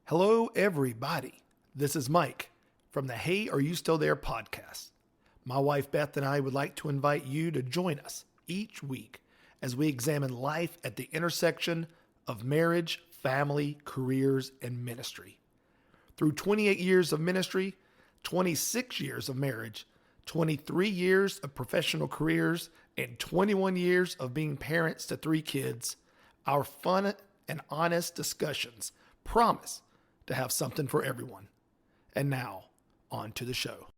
Hello, everybody. This is Mike from the Hey, Are You Still There podcast. My wife Beth and I would like to invite you to join us each week as we examine life at the intersection of marriage, family, careers, and ministry. Through 28 years of ministry, 26 years of marriage, 23 years of professional careers, and 21 years of being parents to 3 kids, our fun and honest discussions promise to have something for everyone. And now, on to the show.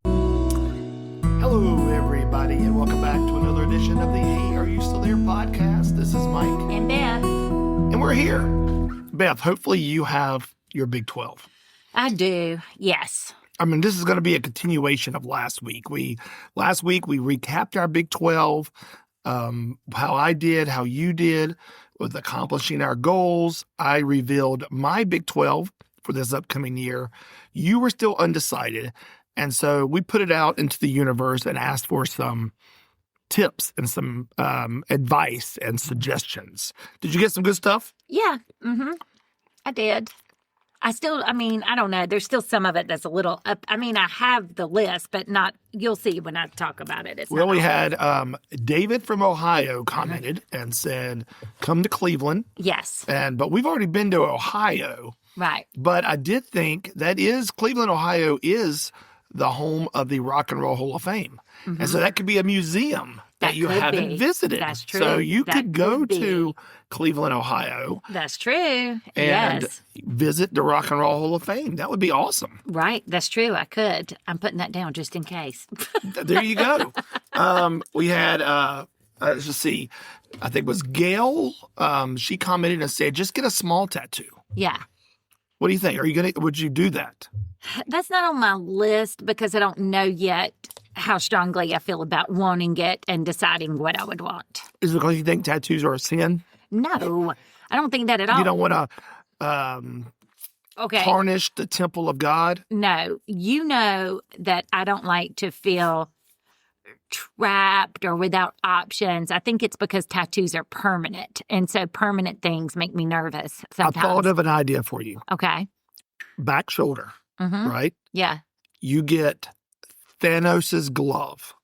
Hello, everybody, and welcome back to another edition of the Hey, Are You Still There podcast. This is Mike. And Beth. And we're here. Beth, hopefully you have your Big 12. I do, yes. I mean, this is going to be a continuation of last week. Last week we recapped our Big 12, how I did, how you did with accomplishing our goals. I revealed my Big 12 for this upcoming year. You were still undecided. And so we put it out into the universe and asked for some tips and some advice and suggestions. Did you get some good stuff? Yeah, I did. I don't know. There's still some of it that's a little up. I mean, I have the list, but not, you'll see when I talk about it. Well, we had David from Ohio commented and said, come to Cleveland. Yes. But we've already been to Ohio. Right. But I did think Cleveland, Ohio is the home of the Rock and Roll Hall of Fame. Mm-hmm. And so that could be a museum that you haven't visited. That's true. So you could go to Cleveland, Ohio. That's true. And visit the Rock and Roll Hall of Fame. That would be awesome. Right. That's true. I could. I'm putting that down just in case. There you go. We had, let's just see, I think it was Gail. She commented and said, just get a small tattoo. Yeah. What do you think? Would you do that? That's not on my list because I don't know yet how strongly I feel about wanting it and deciding what I would want. Is it because you think tattoos are a sin? No, I don't think that at all. You don't want to tarnish the temple of God? No. You know that I don't like to feel trapped or without options. I think it's because tattoos are permanent. And so permanent things make me nervous sometimes. I thought of an idea for you. Okay. Back shoulder, right? Yeah. You get Thanos' glove.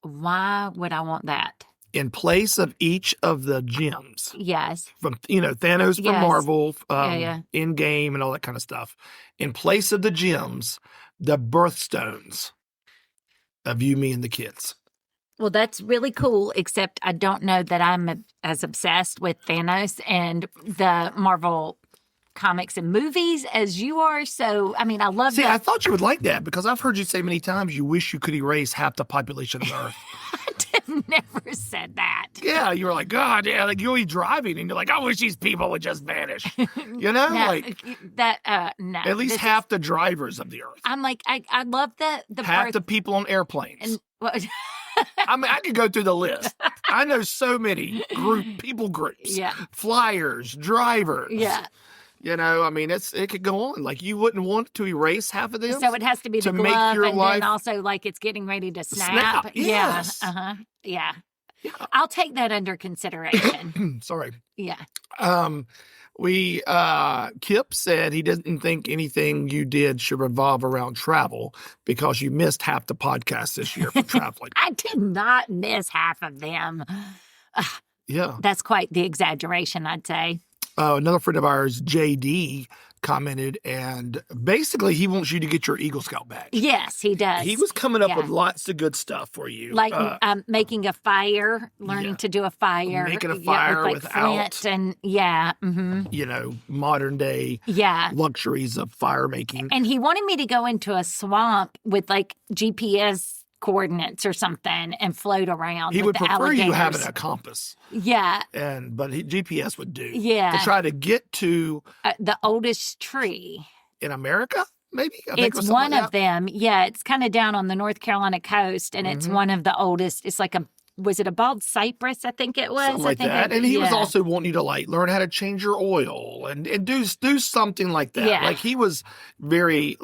Why would I want that? In place of each of the gems. Yes. From, Thanos from Marvel, Endgame and all that kind of stuff. In place of the gems, the birthstones of you, me, and the kids. Well, that's really cool, except I don't know that I'm as obsessed with Thanos and the Marvel comics and movies as you are. So, I mean, I love I thought you would like that because I've heard you say many times you wish you could erase half the population of Earth. I never said that. Yeah, you were like, God, yeah, like you'll be driving and you're like, I wish these people would just vanish. You know? No, no. At least half the drivers of the Earth. I'm like, I love the half the people on airplanes. And, I mean, I could go through the list. I know so many people groups, flyers, drivers. Yeah. I mean, it could go on. Like, you wouldn't want to erase half of them. So it has to be the glove, make your and life... then also, like, it's getting ready to snap. Yes. Yeah. Yeah. I'll take that under consideration. Sorry. Yeah. Kip said he didn't think anything you did should revolve around travel because you missed half the podcast this year for traveling. I did not miss half of them. Yeah. That's quite the exaggeration, I'd say. Another friend of ours, JD, commented, and basically he wants you to get your Eagle Scout badge. Yes, he does. He was coming up with lots of good stuff for you. Like making a fire, learning to do a fire. Making a fire without flint and, modern day luxuries of fire making. And he wanted me to go into a swamp with like GPS coordinates or something and float around. He would prefer you having a compass. Yeah. But GPS would do. Yeah. To try to get to the oldest tree in America, maybe? It's one of them. Yeah. It's kind of down on the North Carolina coast, and it's one of the oldest. It's like was it a bald cypress? I think it was. Something like that. And he was also wanting you to learn how to change your oil and do something like that. Yeah. Like he was very,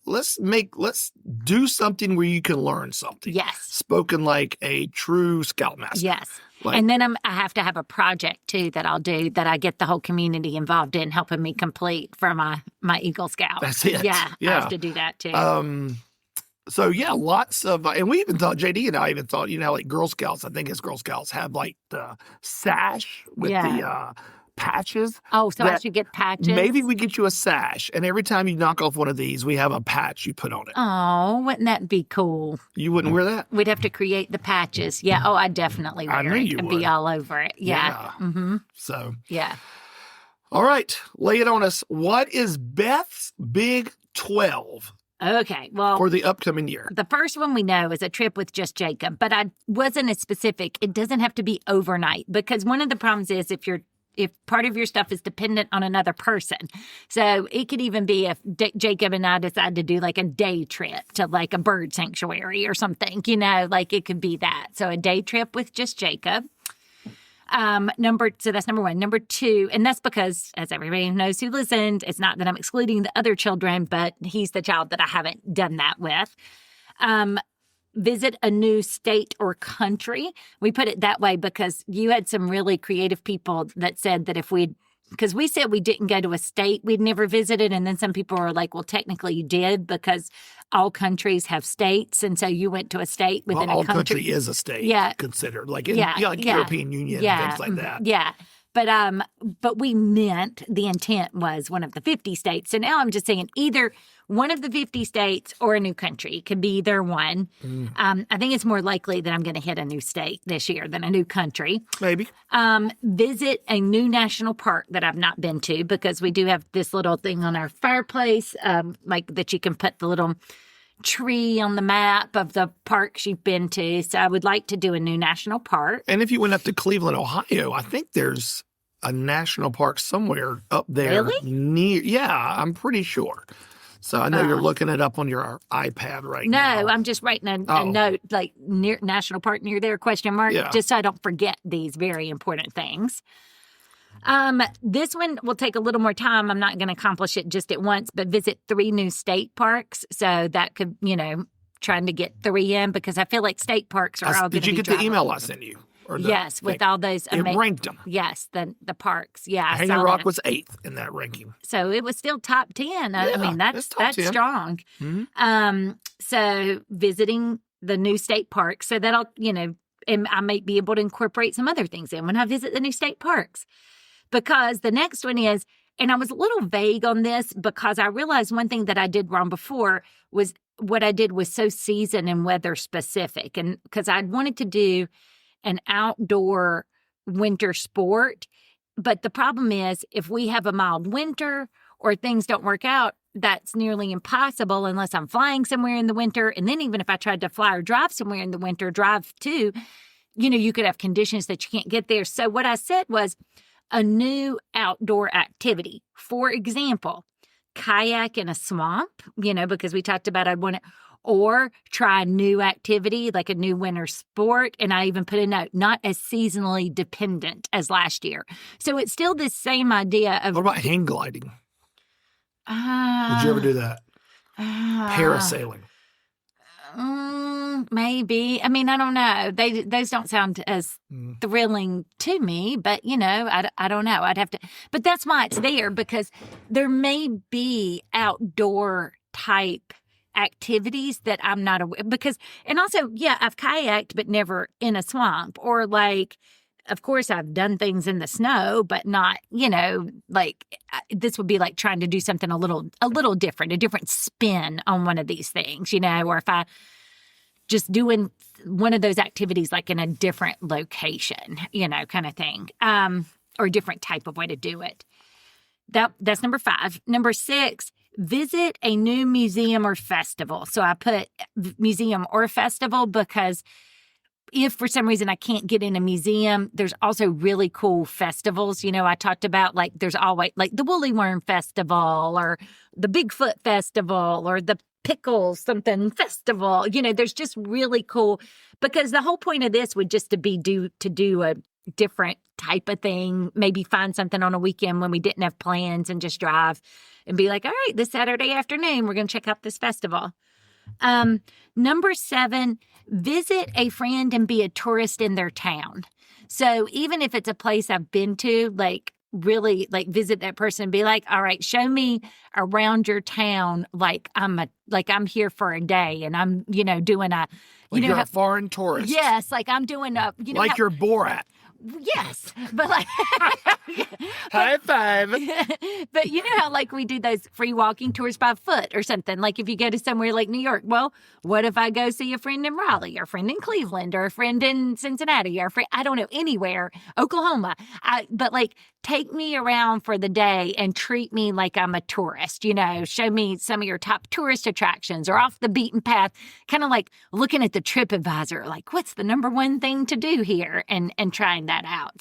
let's do something where you can learn something. Yes. Spoken like a true scoutmaster. Yes. And then I have to have a project too that I'll do that I get the whole community involved in helping me complete for my Eagle Scout. That's it. Yeah, Yeah. I have to do that too. So yeah, lots of, and we even thought, JD and I even thought, like Girl Scouts, I think it's Girl Scouts have like the sash with the patches. Oh, so I should get patches? Maybe we get you a sash, and every time you knock off one of these, we have a patch you put on it. Oh, wouldn't that be cool? You wouldn't wear that? We'd have to create the patches. Yeah. Oh, I'd definitely wear it and be all over it. Yeah. Mm-hmm. So. Yeah. All right. Lay it on us. What is Beth's Big 12? Okay, well, for the upcoming year. The first one we know is a trip with just Jacob, but I wasn't as specific. It doesn't have to be overnight, because one of the problems is if part of your stuff is dependent on another person. So it could even be if Jacob and I decide to do like a day trip to like a bird sanctuary or something, like it could be that. So a day trip with just Jacob. So that's number one. Number two, and that's because, as everybody knows who listened, it's not that I'm excluding the other children, but he's the child that I haven't done that with. Visit a new state or country. We put it that way because you had some really creative people that said that because we said we didn't go to a state we'd never visited, and then some people were like, well, technically you did, because all countries have states, and so you went to a state within a country. All country is a state considered, like European Union and things like that. Yeah. But we meant, the intent was one of the 50 states. So now I'm just saying either one of the 50 states or a new country. It could be either one. I think it's more likely that I'm going to hit a new state this year than a new country. Maybe. Visit a new national park that I've not been to, because we do have this little thing on our fireplace, like that you can put the little tree on the map of the parks you've been to. So I would like to do a new national park. And if you went up to Cleveland, Ohio, I think there's a national park somewhere up there. Really? Yeah, I'm pretty sure. So I know you're looking it up on your iPad right now. No, I'm just writing a note, like near national park near there, ? Just so I don't forget these very important things. This one will take a little more time. I'm not going to accomplish it just at once, but visit 3 new state parks. So that could, trying to get 3 in, because I feel like state parks are all going to be Did you get the email I sent you? Yes, with all those. It ranked them. Yes, the parks. Yeah. Hanging Rock was 8th in that ranking. So it was still top 10. I mean, that's strong. Mm-hmm. So visiting the new state parks, so that'll, and I might be able to incorporate some other things in when I visit the new state parks. Because the next one is, and I was a little vague on this because I realized one thing that I did wrong before was what I did was so season and weather specific. And because I'd wanted to do an outdoor winter sport. But the problem is, if we have a mild winter or things don't work out, that's nearly impossible unless I'm flying somewhere in the winter. And then even if I tried to fly or drive somewhere in the winter, drive too, you could have conditions that you can't get there. So what I said was a new outdoor activity. For example, kayak in a swamp, because we talked about I'd want to, or try a new activity, like a new winter sport. And I even put a note, not as seasonally dependent as last year. So it's still the same idea of... What about hang gliding? Would you ever do that? Parasailing? Maybe. I mean, I don't know. Those don't sound as thrilling to me, but, I don't know. I'd have to... But that's why it's there, because there may be outdoor type activities that I'm not aware, because, and also, I've kayaked, but never in a swamp, or like, of course I've done things in the snow, but not, like this would be like trying to do something a little different, a different spin on one of these things, or if I just doing one of those activities, like in a different location, kind of thing, or a different type of way to do it. That's number 5. Number 6, visit a new museum or festival. So I put museum or festival because if for some reason I can't get in a museum, there's also really cool festivals. I talked about like there's always like the Woolly Worm Festival or the Bigfoot Festival or the Pickles something festival. There's just really cool, because the whole point of this would just to do a different type of thing, maybe find something on a weekend when we didn't have plans and just drive and be like, all right, this Saturday afternoon, we're going to check out this festival. Number 7, visit a friend and be a tourist in their town. So even if it's a place I've been to, like really like visit that person and be like, all right, show me around your town like I'm here for a day and I'm, doing a Like you're a foreign tourist. Yes, like I'm doing a like you're Borat. Yes, but like high five. But you know how like we do those free walking tours by foot or something. Like if you go to somewhere like New York, well, what if I go see a friend in Raleigh or a friend in Cleveland or a friend in Cincinnati or a friend, I don't know, anywhere, Oklahoma. But like take me around for the day and treat me like I'm a tourist, show me some of your top tourist attractions or off the beaten path, kind of like looking at the TripAdvisor, like what's the number one thing to do here and trying that out.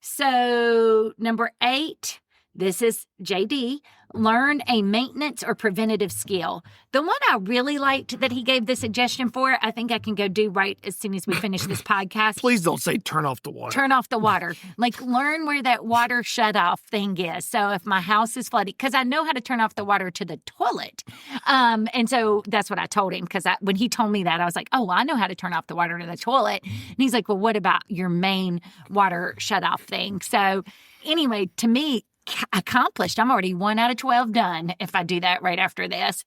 So number 8, this is JD, learn a maintenance or preventative skill. The one I really liked that he gave the suggestion for, I think I can go do right as soon as we finish this podcast. Please don't say turn off the water. Turn off the water. Like learn where that water shut off thing is. So if my house is flooded, because I know how to turn off the water to the toilet. And so that's what I told him, because when he told me that, I was like, oh, well, I know how to turn off the water to the toilet. And he's like, well, what about your main water shut off thing? So anyway, to me, accomplished. I'm already 1 out of 12 done if I do that right after this.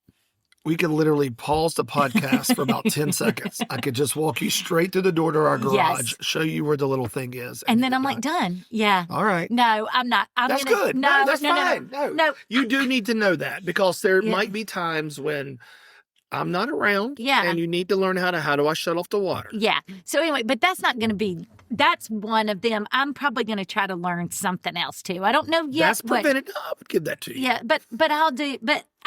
We could literally pause the podcast for about 10 seconds. I could just walk you straight through the door to our garage, show you where the little thing is. And then I'm like, done. Yeah. All right. No, I'm not. That's good. No, that's fine. No. You do need to know that because there might be times when I'm not around. Yeah. And you need to learn how do I shut off the water? Yeah. So anyway, but that's not going to be, that's one of them. I'm probably going to try to learn something else too. I don't know yet. That's preventative. I would give that to you. Yeah. But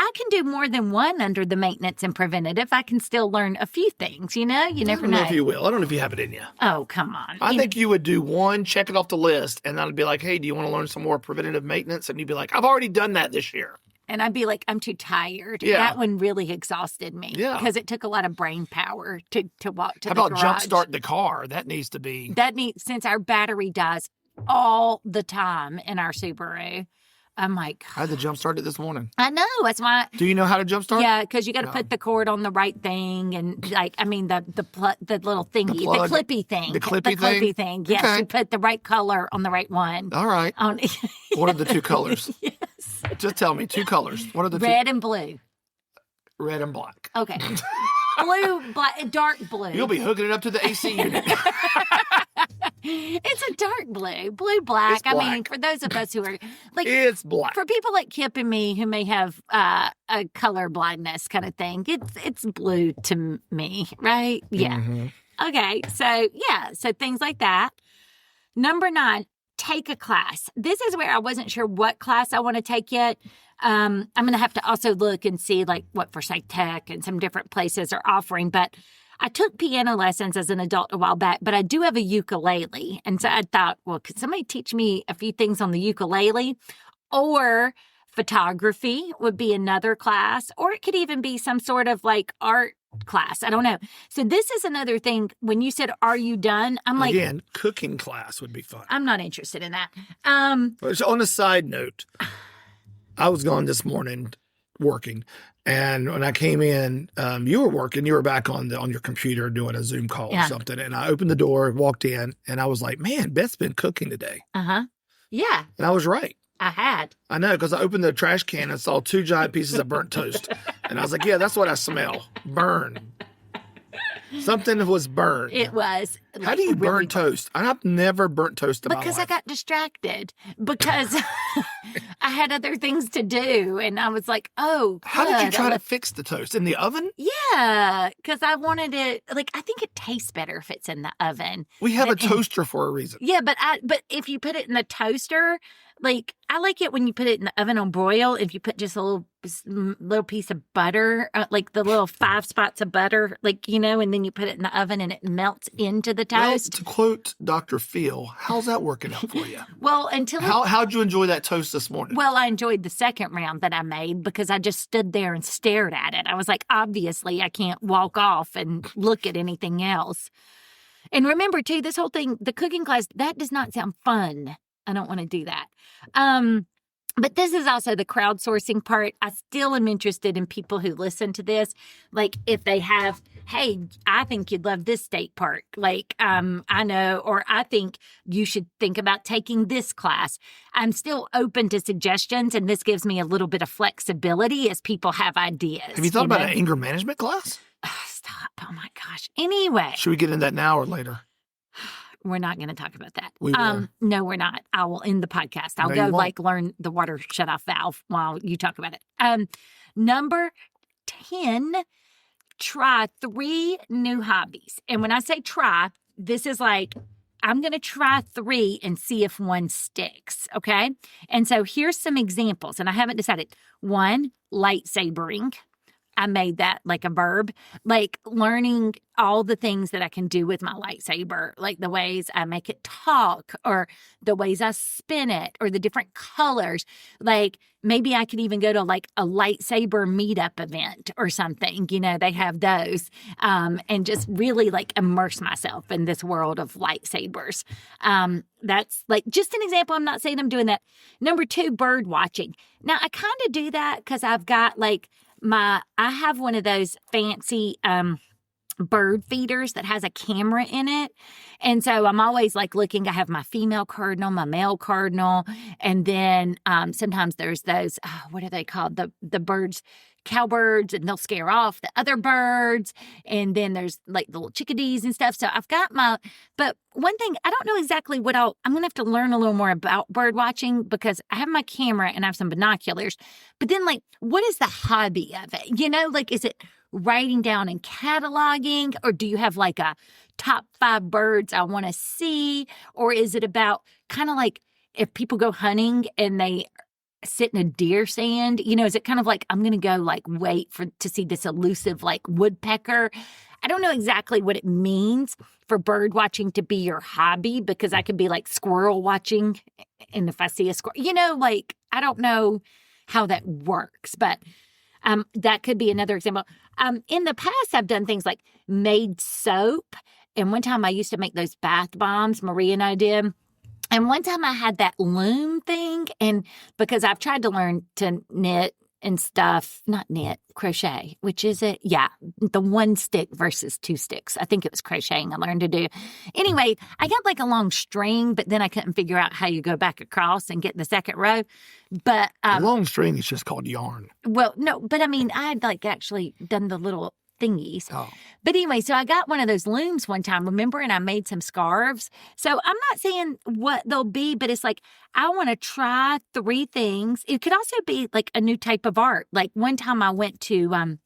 I can do more than one under the maintenance and preventative. I can still learn a few things, you never know. I don't know if you will. I don't know if you have it in you. Oh, come on. I think you would do one, check it off the list, and I'd be like, hey, do you want to learn some more preventative maintenance? And you'd be like, I've already done that this year. And I'd be like, I'm too tired. Yeah. That one really exhausted me. Yeah. Because it took a lot of brain power to walk to the garage. How about jump start the car? That needs to be. Since our battery dies all the time in our Subaru. I'm like, I had to jump start it this morning. I know. That's why. Do you know how to jump start? Yeah, because you got to put the cord on the right thing, and the little thingy, the clippy thing, the clippy thing. Yes, okay. You put the right color on the right one. All right. What are the two colors? Yes. Just tell me 2 colors. What are the red and blue? Red and black. Okay. Blue, black, dark blue. You'll be hooking it up to the AC unit. It's a dark blue, black. It's black. I mean, for those of us who are like, it's black. For people like Kip and me who may have a color blindness kind of thing, it's blue to me, right? Yeah. Mm-hmm. Okay, so things like that. Number 9, take a class. This is where I wasn't sure what class I want to take yet. I'm going to have to also look and see like what Forsyth Tech and some different places are offering. But I took piano lessons as an adult a while back, but I do have a ukulele. And so I thought, well, could somebody teach me a few things on the ukulele? Or photography would be another class, or it could even be some sort of like art class. I don't know. So this is another thing. When you said, are you done? I'm like, again, cooking class would be fun. I'm not interested in that. So on a side note, I was gone this morning working, and when I came in, you were working. You were back on your computer doing a Zoom call or something. And I opened the door, walked in, and I was like, "Man, Beth's been cooking today." Yeah. And I was right. I had. I know, because I opened the trash can and saw 2 giant pieces of burnt toast, and I was like, "Yeah, that's what I smell. Burn." Something was burned. It was. How do you burn toast? I've never burnt toast in my life. Because I got distracted. Because I had other things to do. And I was like, oh, how did you try to fix the toast? In the oven? Yeah. Because I wanted it, I think it tastes better if it's in the oven. We have a toaster for a reason. Yeah, but if you put it in the toaster, I like it when you put it in the oven on broil. If you put just a little piece of butter, like the little 5 spots of butter, and then you put it in the oven and it melts into the toast. Well, to quote Dr. Phil, how's that working out for you? Well, how'd you enjoy that toast this morning? Well, I enjoyed the second round that I made because I just stood there and stared at it. I was like, obviously, I can't walk off and look at anything else. And remember, too, this whole thing, the cooking class, that does not sound fun. I don't want to do that. But this is also the crowdsourcing part. I still am interested in people who listen to this. Like if they have, hey, I think you'd love this state park. Like, I know, or I think you should think about taking this class. I'm still open to suggestions, and this gives me a little bit of flexibility as people have ideas. Have you thought about an anger management class? Stop. Oh my gosh. Anyway. Should we get into that now or later? We're not going to talk about that. We will. No, we're not. I will end the podcast. I'll go learn the water shut-off valve while you talk about it. Number 10, try 3 new hobbies. And when I say try, this is like, I'm going to try 3 and see if one sticks, okay? And so here's some examples, and I haven't decided. 1, lightsabering. I made that like a verb, like learning all the things that I can do with my lightsaber, like the ways I make it talk or the ways I spin it or the different colors. Like maybe I could even go to like a lightsaber meetup event or something. You know, they have those, and just really like immerse myself in this world of lightsabers. That's like just an example. I'm not saying I'm doing that. Number 2, bird watching. Now I kind of do that because I've got like I have one of those fancy bird feeders that has a camera in it. And so I'm always like looking, I have my female cardinal, my male cardinal. And then sometimes there's those, what are they called? The birds, cowbirds, and they'll scare off the other birds. And then there's like the little chickadees and stuff. So I've got but one thing, I don't know exactly what I'm going to have to learn a little more about bird watching because I have my camera and I have some binoculars. But then like, what is the hobby of it? You know, like, is it writing down and cataloging, or do you have like a top 5 birds I want to see? Or is it about kind of like if people go hunting and they sit in a deer stand, you know, is it kind of like, I'm going to go like wait to see this elusive like woodpecker? I don't know exactly what it means for bird watching to be your hobby, because I could be like squirrel watching. And if I see a squirrel, you know, like, I don't know how that works, but that could be another example. In the past, I've done things like made soap. And one time I used to make those bath bombs, Maria and I did. And one time I had that loom thing. And because I've tried to learn to knit and stuff, not knit, crochet, which is it? Yeah, the 1 stick versus 2 sticks. I think it was crocheting I learned to do. Anyway, I got like a long string, but then I couldn't figure out how you go back across and get the second row. But a long string is just called yarn. Well, no, but I mean, I had like actually done the little thingies. Oh. But anyway, so I got one of those looms one time, remember, and I made some scarves. So I'm not saying what they'll be, but it's like, I want to try 3 things. It could also be like a new type of art. Like one time I went to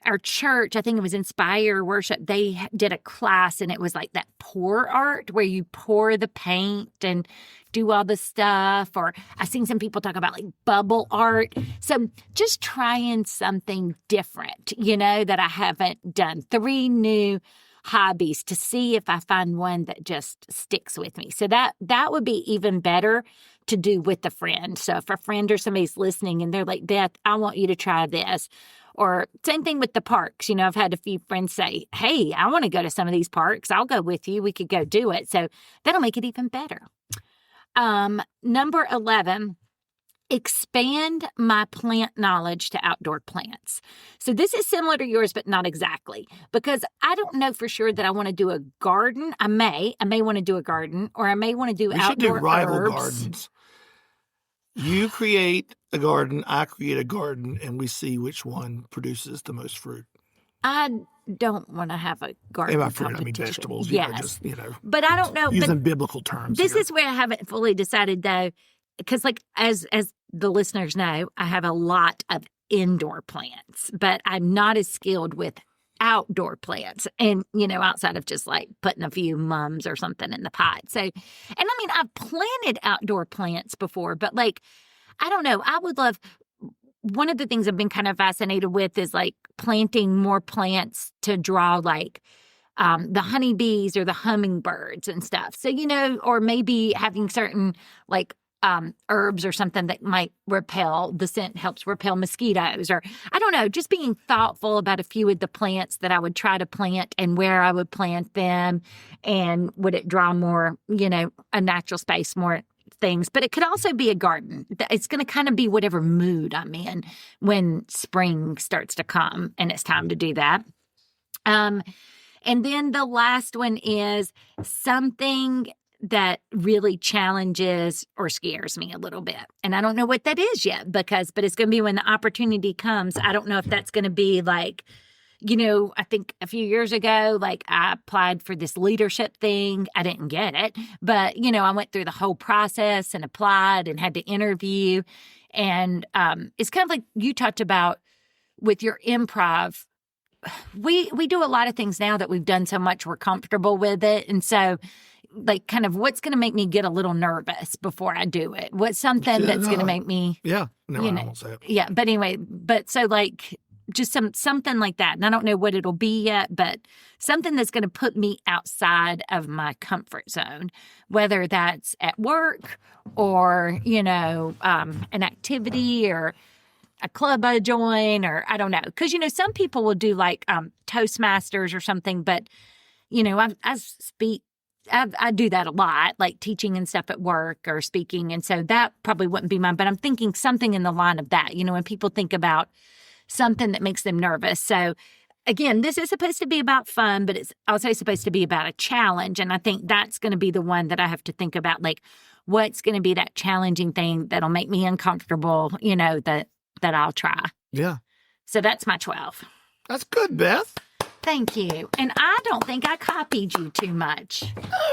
our church, I think it was Inspire Worship, they did a class and it was like that pour art where you pour the paint and do all the stuff. Or I've seen some people talk about like bubble art. So just trying something different, you know, that I haven't done. 3 new hobbies to see if I find one that just sticks with me. So that would be even better to do with a friend. So if a friend or somebody's listening and they're like, Beth, I want you to try this. Or same thing with the parks. You know, I've had a few friends say, hey, I want to go to some of these parks. I'll go with you. We could go do it. So that'll make it even better. Number 11, expand my plant knowledge to outdoor plants. So this is similar to yours, but not exactly, because I don't know for sure that I want to do a garden. I may want to do a garden, or I may want to do outdoor should do rival herbs. Gardens. You create a garden, I create a garden, and we see which one produces the most fruit. I don't want to have a garden. By fruit, I mean vegetables. Yes. You know, but I don't know. Using biblical terms. This is where I haven't fully decided, though, because like as the listeners know, I have a lot of indoor plants, but I'm not as skilled with outdoor plants, and you know, outside of just like putting a few mums or something in the pot. So, and I mean, I've planted outdoor plants before, but like, I don't know, I would love, one of the things I've been kind of fascinated with is like planting more plants to draw like the honeybees or the hummingbirds and stuff. So, you know, or maybe having certain like herbs or something that might repel, the scent helps repel mosquitoes, or I don't know, just being thoughtful about a few of the plants that I would try to plant and where I would plant them, and would it draw more, you know, a natural space, more things, but it could also be a garden. It's going to kind of be whatever mood I'm in when spring starts to come and it's time to do that. And then the last one is something that really challenges or scares me a little bit. And I don't know what that is yet but it's going to be when the opportunity comes. I don't know if that's going to be like, I think a few years ago, like I applied for this leadership thing. I didn't get it, but I went through the whole process and applied and had to interview. And it's kind of like you talked about with your improv. We do a lot of things now that we've done so much, we're comfortable with it. And so like kind of what's going to make me get a little nervous before I do it? What's something that's going to make me... Yeah. No, I won't say it. Yeah. But anyway, so like just something like that. And I don't know what it'll be yet, but something that's going to put me outside of my comfort zone, whether that's at work or, an activity or a club I join, or I don't know. Because, some people will do like Toastmasters or something, but, I do that a lot, like teaching and stuff at work or speaking. And so that probably wouldn't be mine, but I'm thinking something in the line of that, when people think about something that makes them nervous. So again, this is supposed to be about fun, but it's also supposed to be about a challenge. And I think that's going to be the one that I have to think about, like what's going to be that challenging thing that'll make me uncomfortable, that I'll try. Yeah. So that's my 12. That's good, Beth. Thank you. And I don't think I copied you too much.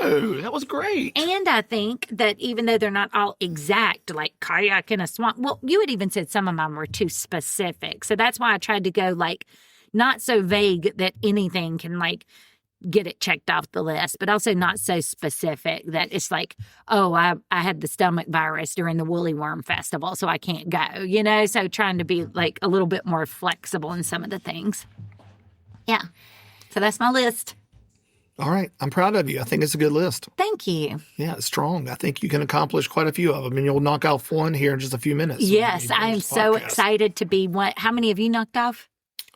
No, that was great. And I think that even though they're not all exact, like kayak in a swamp, well, you had even said some of mine were too specific. So that's why I tried to go like not so vague that anything can like get it checked off the list, but also not so specific that it's like, oh, I had the stomach virus during the Woolly Worm Festival, so I can't go, So trying to be like a little bit more flexible in some of the things. Yeah. So that's my list. All right. I'm proud of you. I think it's a good list. Thank you. Yeah, it's strong. I think you can accomplish quite a few of them, and you'll knock off one here in just a few minutes. Yes, I am so excited to be one. How many have you knocked off?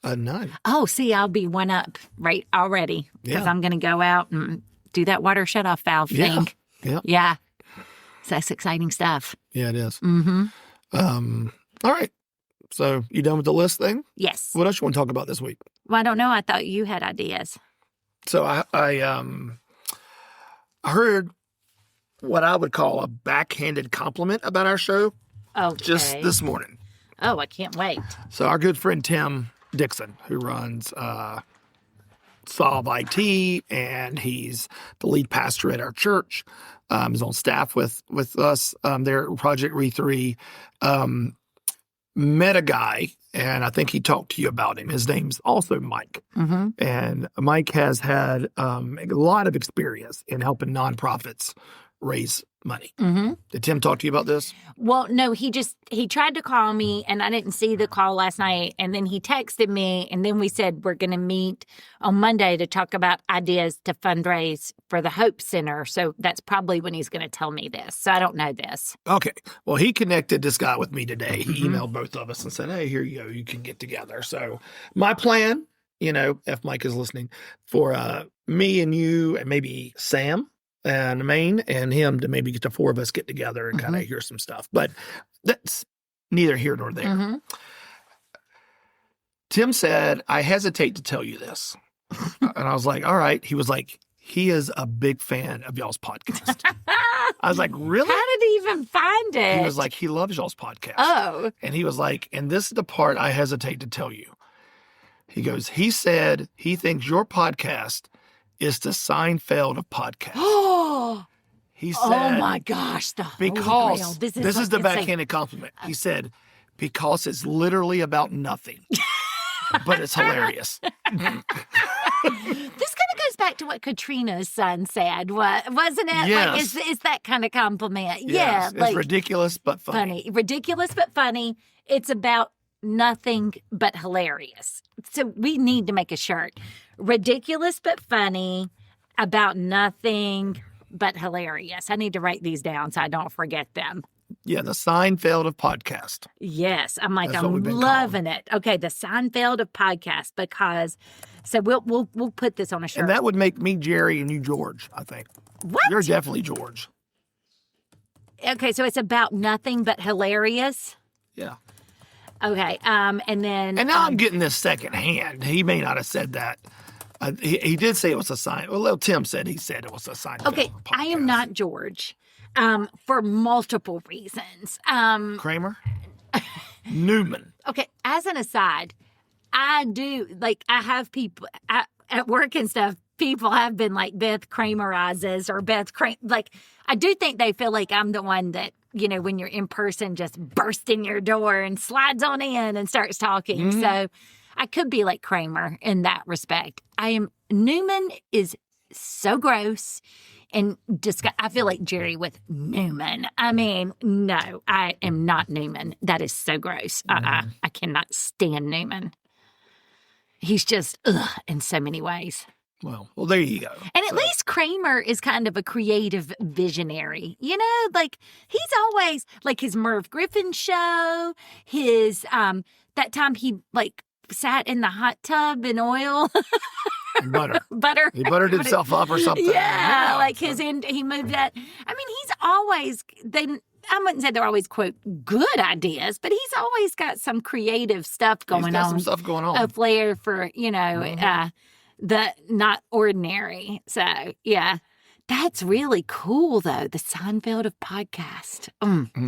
None. Oh, see, I'll be one up right already because I'm going to go out and do that water shutoff valve thing. Yeah. Yeah. So that's exciting stuff. Yeah, it is. Mm-hmm. All right. So you done with the list thing? Yes. What else you want to talk about this week? Well, I don't know. I thought you had ideas. So I heard what I would call a backhanded compliment about our show just this morning. Oh, I can't wait. So our good friend Tim Dixon, who runs Solve IT, and he's the lead pastor at our church, is on staff with us there at Project Re3, met a guy, and I think he talked to you about him. His name's also Mike. Mm-hmm. And Mike has had a lot of experience in helping nonprofits raise money. Mm-hmm. Did Tim talk to you about this? Well, no, he tried to call me and I didn't see the call last night. And then he texted me and then we said we're going to meet on Monday to talk about ideas to fundraise for the Hope Center. So that's probably when he's going to tell me this. So I don't know this. Okay. Well, he connected this guy with me today. He emailed both of us and said, hey, here you go. You can get together. So my plan, if Mike is listening, for me and you and maybe Sam and Maine and him to maybe get the four of us get together and kind of hear some stuff. But that's neither here nor there. Mm-hmm. Tim said, I hesitate to tell you this. And I was like, all right. He was like, he is a big fan of y'all's podcast. I was like, really? How did he even find it? He was like, he loves y'all's podcast. Oh. And he was like, and this is the part I hesitate to tell you. He goes, he said he thinks your podcast is the Seinfeld of podcasts. Oh, he said, oh my gosh, the Holy Grail. This is the backhanded compliment. He said, because it's literally about nothing, but it's hilarious. This kind of goes back to what Katrina's son said, wasn't it? Yes. Like, is that kind of compliment? Yes. Yeah. It's ridiculous, but funny. Ridiculous, but funny. It's about nothing but hilarious. So we need to make a shirt. Ridiculous but funny, about nothing but hilarious. I need to write these down so I don't forget them. Yeah, the Seinfeld of podcast. Yes, I'm loving it. Okay, the Seinfeld of podcast, because so we'll put this on a shirt. And that would make me Jerry and you George, I think. What? You're definitely George. Okay, so it's about nothing but hilarious. Yeah. Okay, and then... And now I'm getting this secondhand. He may not have said that. He did say it was a sign. Well, Tim said he said it was a sign. Okay, I am not George, for multiple reasons. Kramer? Newman. Okay, as an aside, I have people at work and stuff, people have been like Beth Kramerizes or I do think they feel like I'm the one that, when you're in person, just bursts in your door and slides on in and starts talking. Mm-hmm. So I could be like Kramer in that respect. Newman is so gross and I feel like Jerry with Newman. I mean, no, I am not Newman. That is so gross. I cannot stand Newman. He's just, in so many ways. Well, there you go. And at least Kramer is kind of a creative visionary. He's always, like his Merv Griffin show, his, that time he, sat in the hot tub in oil. Butter. He buttered himself up or something. Yeah, he moved that. I mean, he's always, I wouldn't say they're always, quote, good ideas, but he's always got some creative stuff going on. He's got some stuff going on. A flair for, the not ordinary. So, yeah. That's really cool, though. The Seinfeld of podcast.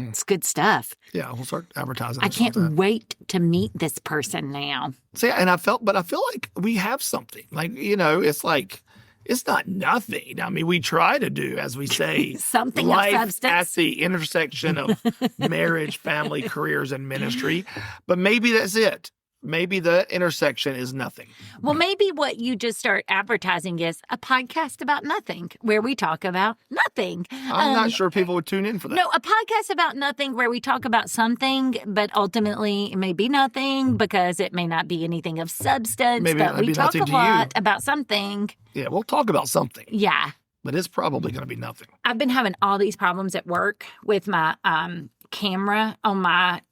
It's good stuff. Yeah, we'll start advertising. I can't wait to meet this person now. See, and I feel like we have something. It's not nothing. I mean, we try to do, as we say, something life of substance at the intersection of marriage, family, careers, and ministry. But maybe that's it. Maybe the intersection is nothing. Well, maybe what you just start advertising is a podcast about nothing, where we talk about nothing. I'm not sure people would tune in for that. No, a podcast about nothing where we talk about something, but ultimately it may be nothing because it may not be anything of substance. Maybe but we talk a lot you. About something. Yeah, we'll talk about something. Yeah. But it's probably going to be nothing. I've been having all these problems at work with my camera on my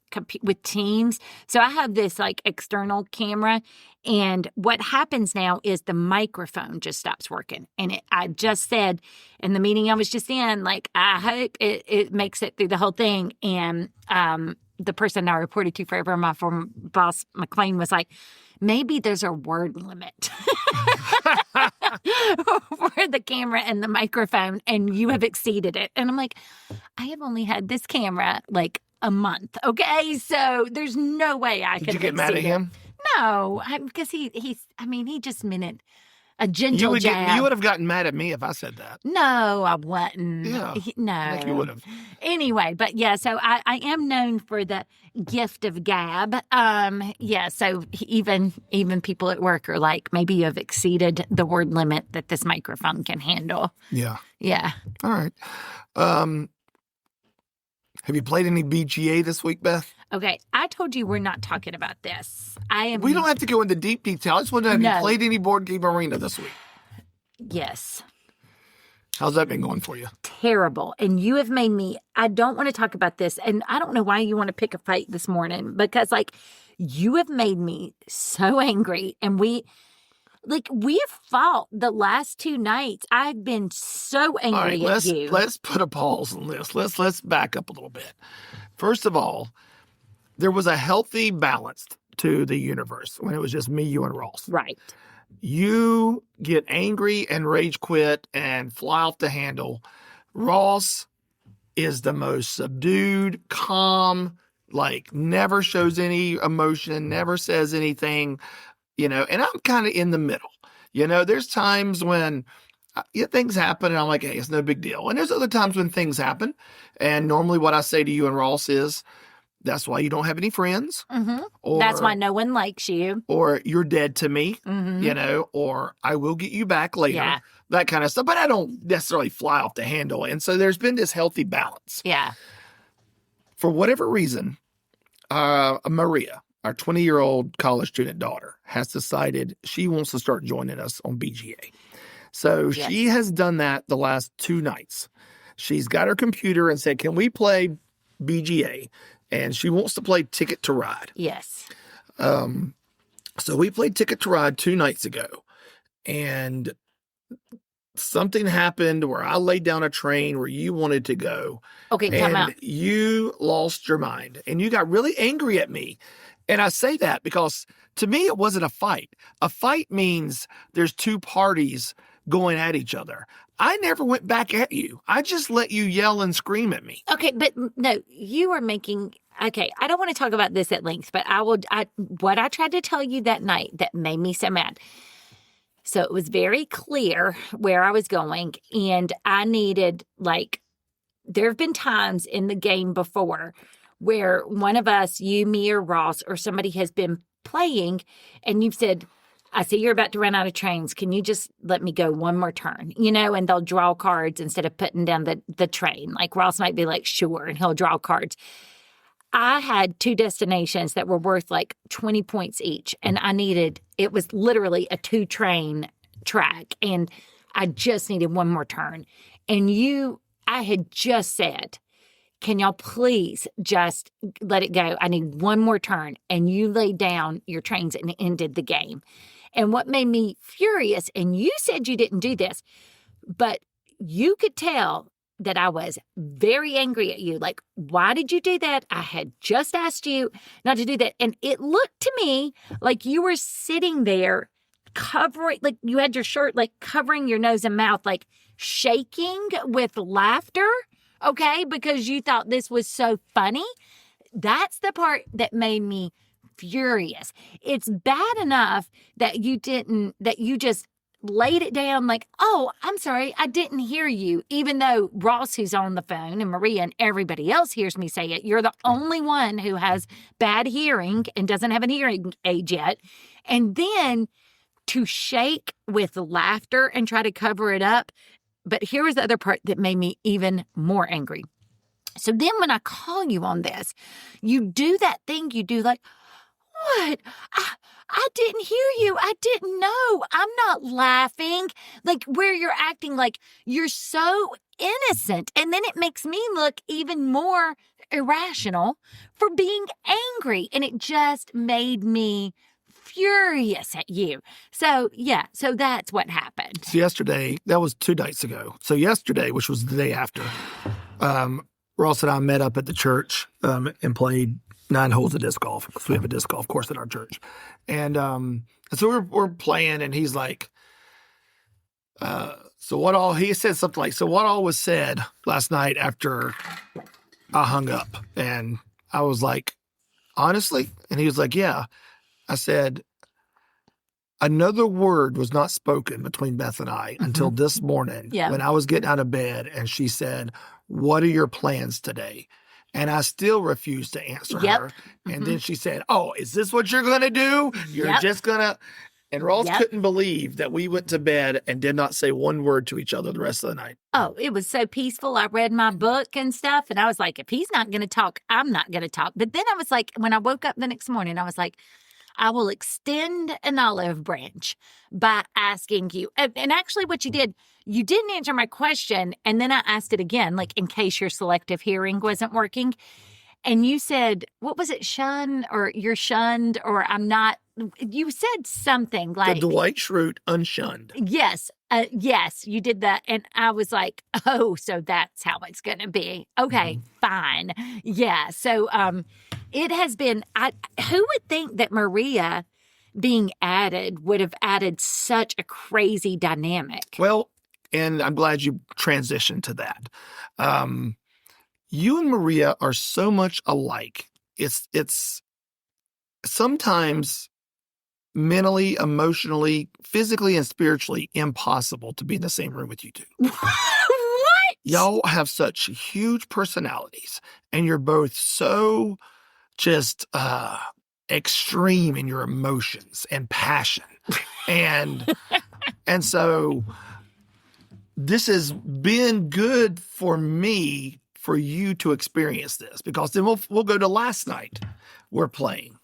with Teams. So I have this external camera, and what happens now is the microphone just stops working. And I just said in the meeting I was just in, I hope it makes it through the whole thing. And the person I reported to forever, my former boss, McLean, was like, maybe there's a word limit for the camera and the microphone, and you have exceeded it. And I'm like, I have only had this camera a month. Okay. So there's no way I could. Did you get mad at him? No, because he just meant it a gentle jab. You would have gotten mad at me if I said that. No, I wouldn't. Yeah. No. I think you would have. Anyway, but yeah, so I am known for the gift of gab. Yeah, so even people at work are like, maybe you have exceeded the word limit that this microphone can handle. Yeah. Yeah. All right. Have you played any BGA this week, Beth? Okay, I told you we're not talking about this. We don't have to go into deep detail. I just want to know, have you played any board game arena this week? Yes. How's that been going for you? Terrible. And you have made me, I don't want to talk about this. And I don't know why you want to pick a fight this morning, because you have made me so angry. And we have fought the last 2 nights. I've been so angry at you. Let's put a pause on this. Let's back up a little bit. First of all, there was a healthy balance to the universe when it was just me, you, and Ross. Right. You get angry and rage quit and fly off the handle. Ross is the most subdued, calm, never shows any emotion, never says anything. And I'm kind of in the middle. There's times when things happen and I'm like, hey, it's no big deal. And there's other times when things happen. And normally what I say to you and Ross is, that's why you don't have any friends. Mm-hmm. Or that's why no one likes you. Or you're dead to me, mm-hmm. Or I will get you back later. Yeah. That kind of stuff. But I don't necessarily fly off the handle. And so there's been this healthy balance. Yeah. For whatever reason, Maria, our 20-year-old college student daughter, has decided she wants to start joining us on BGA. So She has done that the last 2 nights. She's got her computer and said, can we play BGA? And she wants to play Ticket to Ride. Yes. So we played Ticket to Ride 2 nights ago. And something happened where I laid down a train where you wanted to go. Okay, time out. And you lost your mind and you got really angry at me. And I say that because to me, it wasn't a fight. A fight means there's two parties going at each other. I never went back at you. I just let you yell and scream at me. Okay, but no, you are making. Okay, I don't want to talk about this at length, but what I tried to tell you that night that made me so mad. So it was very clear where I was going, and I needed, like, there have been times in the game before where one of us, you, me, or Ross, or somebody has been playing, and you've said, I see you're about to run out of trains. Can you just let me go one more turn? And they'll draw cards instead of putting down the train. Like Ross might be like, sure, and he'll draw cards. I had 2 destinations that were worth like 20 points each, and it was literally a 2-train track, and I just needed one more turn. And I had just said, can y'all please just let it go? I need one more turn. And you laid down your trains and ended the game. And what made me furious, and you said you didn't do this, but you could tell that I was very angry at you. Like, why did you do that? I had just asked you not to do that. And it looked to me like you were sitting there covering, like you had your shirt, like covering your nose and mouth, like shaking with laughter. Okay. Because you thought this was so funny. That's the part that made me furious. It's bad enough that you just laid it down like, oh, I'm sorry, I didn't hear you. Even though Ross, who's on the phone, and Maria and everybody else hears me say it, you're the only one who has bad hearing and doesn't have an hearing aid yet. And then to shake with laughter and try to cover it up. But here was the other part that made me even more angry. So then when I call you on this, you do that thing you do like, what? I didn't hear you. I didn't know. I'm not laughing. Like where you're acting like you're so innocent. And then it makes me look even more irrational for being angry. And it just made me furious at you. So, yeah. So that's what happened. So yesterday, that was 2 nights ago. So yesterday, which was the day after, Ross and I met up at the church and played 9 holes of disc golf because we have a disc golf course at our church. And so we're playing, and he's like, he said something like, so what all was said last night after I hung up? And I was like, honestly? And he was like, yeah. I said, another word was not spoken between Beth and I until this morning when I was getting out of bed, and she said, what are your plans today? And I still refused to answer her. And then she said, oh, is this what you're going to do? You're just going to. And Ross couldn't believe that we went to bed and did not say one word to each other the rest of the night. Oh, it was so peaceful. I read my book and stuff. And I was like, if he's not going to talk, I'm not going to talk. But then I was like, when I woke up the next morning, I was like, I will extend an olive branch by asking you. And actually what you did, you didn't answer my question. And then I asked it again, like in case your selective hearing wasn't working. And you said, what was it? Shun, or you're shunned, or I'm not. You said something like. The Dwight Schrute unshunned. Yes. Yes, you did that. And I was like, oh, so that's how it's going to be. Okay, fine. Yeah. So it has been, who would think that Maria being added would have added such a crazy dynamic? Well, and I'm glad you transitioned to that. You and Maria are so much alike. It's sometimes mentally, emotionally, physically, and spiritually impossible to be in the same room with you two. What? Y'all have such huge personalities, and you're both so just extreme in your emotions and passion. And so this has been good for me for you to experience this, because then we'll go to last night. We're playing.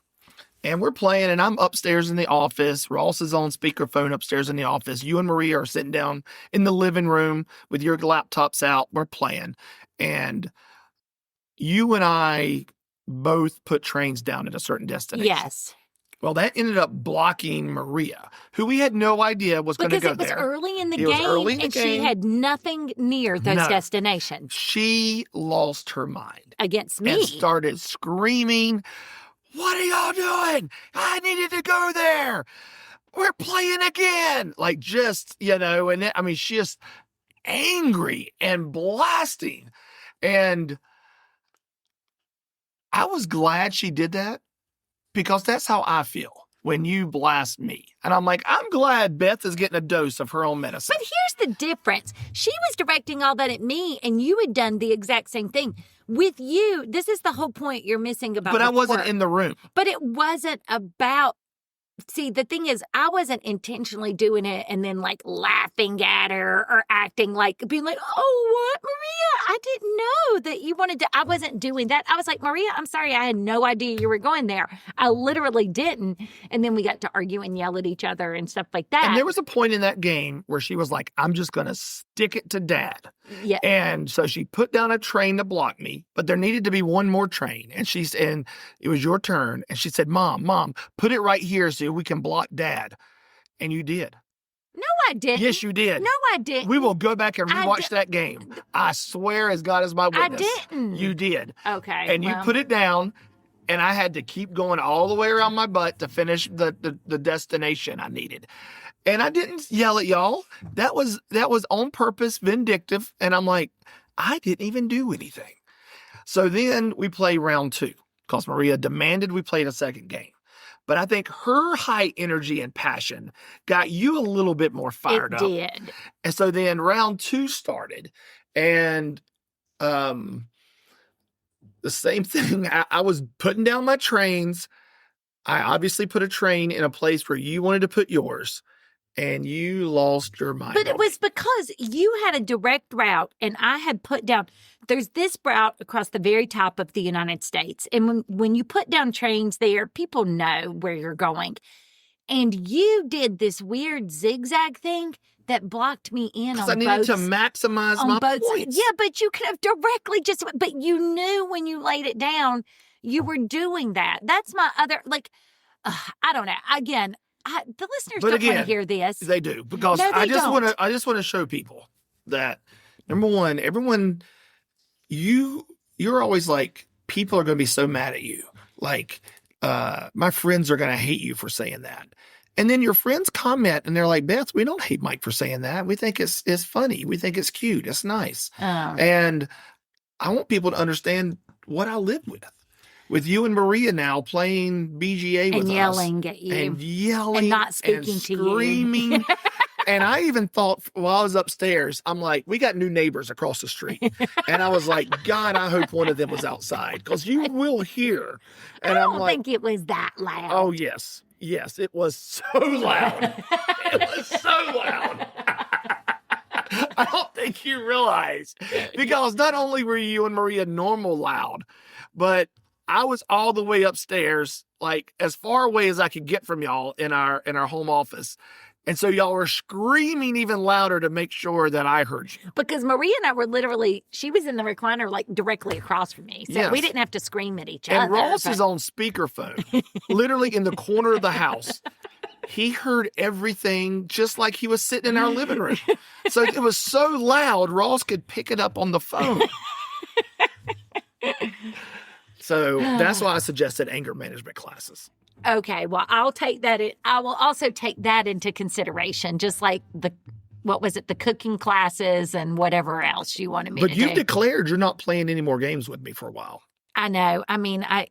And we're playing, and I'm upstairs in the office. Ross is on speakerphone upstairs in the office. You and Maria are sitting down in the living room with your laptops out. We're playing. And you and I both put trains down at a certain destination. Yes. Well, that ended up blocking Maria, who we had no idea was going to go there. Because it was early in the It was game, early in the and game. she had nothing near those No. destinations She lost her mind against me. and started screaming, "What are y'all doing? I needed to go there. We're playing again." Like, just, and she's just angry and blasting. And I was glad she did that, because that's how I feel when you blast me. And I'm like, I'm glad Beth is getting a dose of her own medicine. But here's the difference. She was directing all that at me, and you had done the exact same thing. With you, this is the whole point you're missing about But I wasn't work. in the room. But it wasn't about... See, the thing is, I wasn't intentionally doing it and then like laughing at her or acting like, being like, "Oh, what, Maria? I didn't know that you wanted to." I wasn't doing that. I was like, "Maria, I'm sorry. I had no idea you were going there." I literally didn't. And then we got to argue and yell at each other and stuff like that. And there was a point in that game where she was like, "I'm just going to stick it to Dad." Yeah. And so she put down a train to block me, but there needed to be one more train. And it was your turn. And she said, Mom, put it right here so we can block Dad. And you did. No, I didn't. Yes, you did. No, I didn't. We will go back and rewatch that game. I swear as God is my witness. I didn't. You did. Okay. And you put it down, and I had to keep going all the way around my butt to finish the destination I needed. And I didn't yell at y'all. That was on purpose, vindictive. And I'm like, I didn't even do anything. So then we play round 2, because Maria demanded we played a second game. But I think her high energy and passion got you a little bit more fired up. It did. And so then round 2 started. And the same thing. I was putting down my trains. I obviously put a train in a place where you wanted to put yours. And you lost your mind. But it was because you had a direct route, and I had put down, there's this route across the very top of the United States. And when you put down trains there, people know where you're going. And you did this weird zigzag thing that blocked me in on both. I needed to maximize my points. Yeah, but you could have directly but you knew when you laid it down, you were doing that. That's my other, I don't know. Again, the listeners don't want to hear this. They do, because no, I just want to show people that, number one, everyone, you're always like, people are going to be so mad at you. Like, my friends are going to hate you for saying that. And then your friends comment and they're like, "Beth, we don't hate Mike for saying that. We think it's funny. We think it's cute. It's nice." Oh. And I want people to understand what I live with you and Maria now playing BGA with us. And yelling at you. And yelling. And not speaking to you. Screaming. And I even thought, while I was upstairs, I'm like, we got new neighbors across the street. And I was like, God, I hope one of them was outside, because you will hear. And I don't think it was that loud. Oh, yes. Yes, it was so loud. It was so loud. I don't think you realize, because not only were you and Maria normal loud, but I was all the way upstairs, like as far away as I could get from y'all in our home office. And so y'all were screaming even louder to make sure that I heard you. Because Maria and I were literally, she was in the recliner like directly across from me. So we didn't have to scream at each other. And Ross is on speakerphone, literally in the corner of the house. He heard everything just like he was sitting in our living room. So it was so loud, Ross could pick it up on the phone. So that's why I suggested anger management classes. Okay, well, I'll take that. I will also take that into consideration, just like the cooking classes and whatever else you wanted me to do. But you've declared you're not playing any more games with me for a while. I know. I mean, I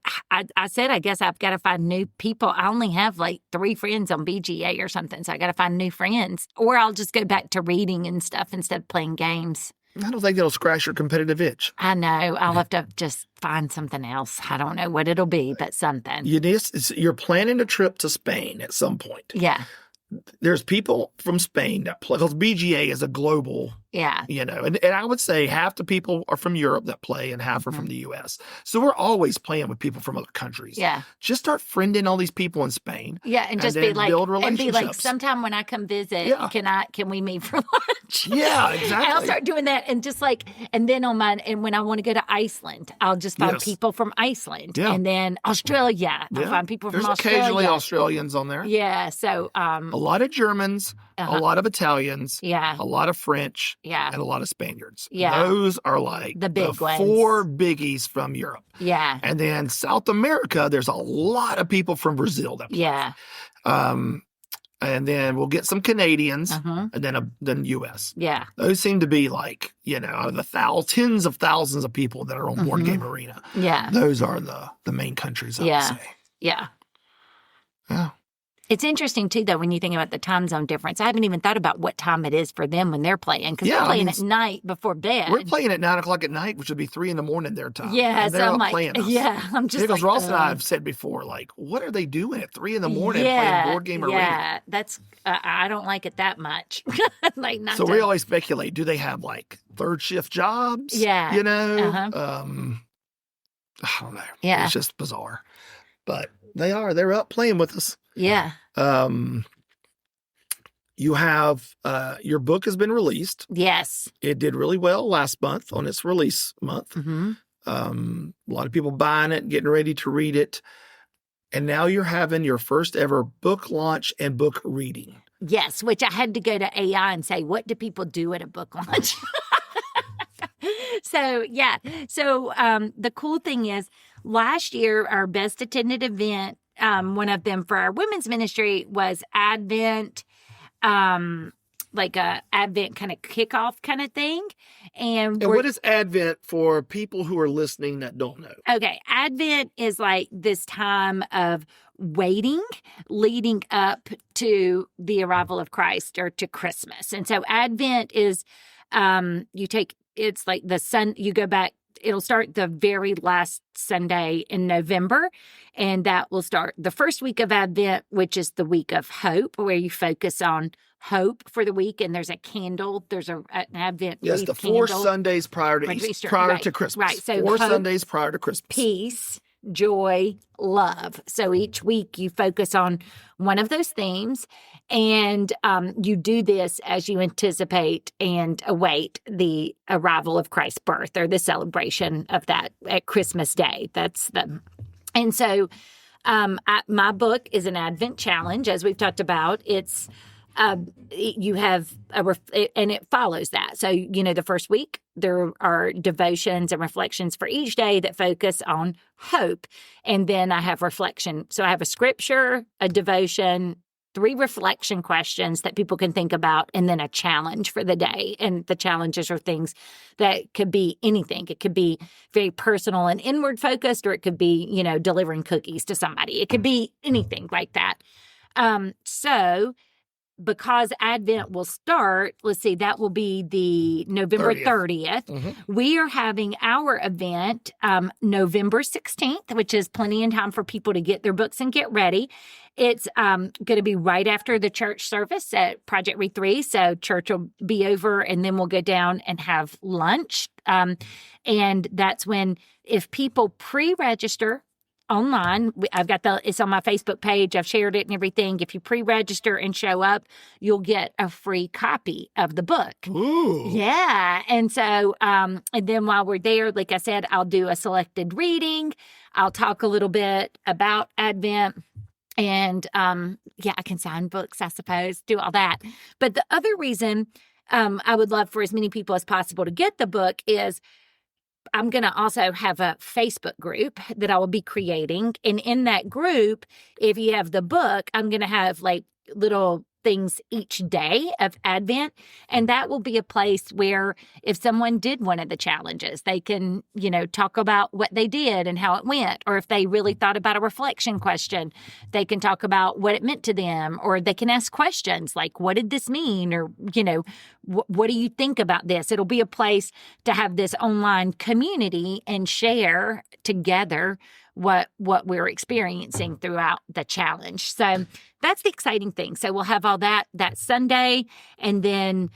said, I guess I've got to find new people. I only have like 3 friends on BGA or something, so I got to find new friends. Or I'll just go back to reading and stuff instead of playing games. I don't think that'll scratch your competitive itch. I know. I'll have to just find something else. I don't know what it'll be, but something. You're planning a trip to Spain at some point. Yeah. There's people from Spain that play, because BGA is a global Yeah. And I would say half the people are from Europe that play and half are from the U.S. So we're always playing with people from other countries. Yeah. Just start friending all these people in Spain. Yeah, and just then be like, build relationships. sometime when I come visit, Yeah. can we meet for lunch? Yeah, exactly. And I'll start doing that, and just and then and when I want to go to Iceland, I'll just find people from Iceland, and then Australia, I'll find people from Australia. There's occasionally Australians on there. Yeah, so a lot of Germans, a lot of Italians, a lot of French, and a lot of Spaniards. Yeah, those are like the big ones. 4 biggies from Europe. Yeah, and then South America, there's a lot of people from Brazil that play. Yeah. And then we'll get some Canadians, and then U.S. Yeah. Those seem to be like, out of the tens of thousands of people that are on Board Game Arena. Yeah. Those are the main countries, I would say. Yeah. Yeah. It's interesting, too, though, when you think about the time zone difference. I haven't even thought about what time it is for them when they're playing, because they're playing at night before bed. We're playing at 9 o'clock at night, which would be 3 a.m. their time. Yeah, and so they're I'm like, playing us. I'm just because Ross and I have said before, like, what are they doing at 3 a.m. playing Board Game Arena? Yeah, that's, I don't like it that much. So we always speculate, do they have, like, third shift jobs? Yeah. I don't know. Yeah. It's just bizarre. But they're up playing with us. Yeah. You have your book has been released. Yes. It did really well last month on its release month. A lot of people buying it, getting ready to read it. And now you're having your first ever book launch and book reading. Yes, which I had to go to AI and say, what do people do at a book launch? So the cool thing is, last year, our best attended event, one of them for our women's ministry, was Advent, like a Advent kind of kickoff kind of thing. And what is Advent for people who are listening that don't know? Okay, Advent is like this time of waiting leading up to the arrival of Christ, or to Christmas. And so Advent is, it's like you go back, it'll start the very last Sunday in November, and that will start the first week of Advent, which is the week of hope, where you focus on hope for the week, and there's a candle, there's an Advent Yes, the 4 Sundays prior to Christmas. Right, so 4 hope, Sundays prior to Christmas. Peace, joy, love. So each week you focus on one of those themes, and you do this as you anticipate and await the arrival of Christ's birth, or the celebration of that at Christmas Day. And so my book is an Advent challenge, as we've talked about. It's you have and it follows that. So, the first week, there are devotions and reflections for each day that focus on hope. And then I have reflection. So I have a scripture, a devotion, 3 reflection questions that people can think about, and then a challenge for the day. And the challenges are things that could be anything. It could be very personal and inward focused, or it could be, delivering cookies to somebody. It could be anything like that. So because Advent will start, that will be the November 30th. We are having our event November 16th, which is plenty of time for people to get their books and get ready. It's going to be right after the church service at Project Read 3. So church will be over, and then we'll go down and have lunch. And that's when, if people pre-register online, it's on my Facebook page. I've shared it and everything. If you pre-register and show up, you'll get a free copy of the book. Ooh. Yeah. And so, and then while we're there, like I said, I'll do a selected reading. I'll talk a little bit about Advent. And I can sign books, I suppose, do all that. But the other reason I would love for as many people as possible to get the book is, I'm going to also have a Facebook group that I will be creating. And in that group, if you have the book, I'm going to have like little things each day of Advent. And that will be a place where if someone did one of the challenges, they can, talk about what they did and how it went. Or if they really thought about a reflection question, they can talk about what it meant to them. Or they can ask questions like, what did this mean? Or, what do you think about this? It'll be a place to have this online community and share together what we're experiencing throughout the challenge. So that's the exciting thing. So we'll have all that Sunday, and then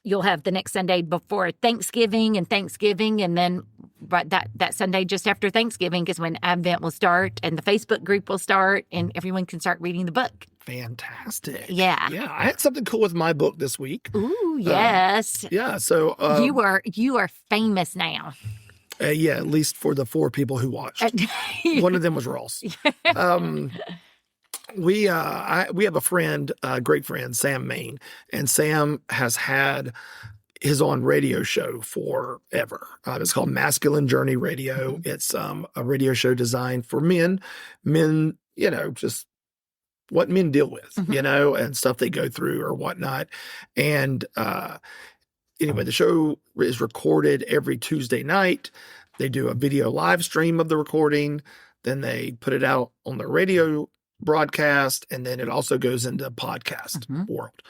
you'll have the next Sunday before Thanksgiving, and then that Sunday just after Thanksgiving is when Advent will start and the Facebook group will start and everyone can start reading the book. Fantastic. Yeah. Yeah. I had something cool with my book this week. Ooh, yes. Yeah. So you are famous now. Yeah, at least for the 4 people who watched. One of them was Ross. We have a friend, a great friend, Sam Main, and Sam has had his own radio show forever. It's called Masculine Journey Radio. It's a radio show designed for men, just what men deal with, and stuff they go through or whatnot. And anyway, the show is recorded every Tuesday night. They do a video live stream of the recording. Then they put it out on the radio broadcast, and then it also goes into podcast world.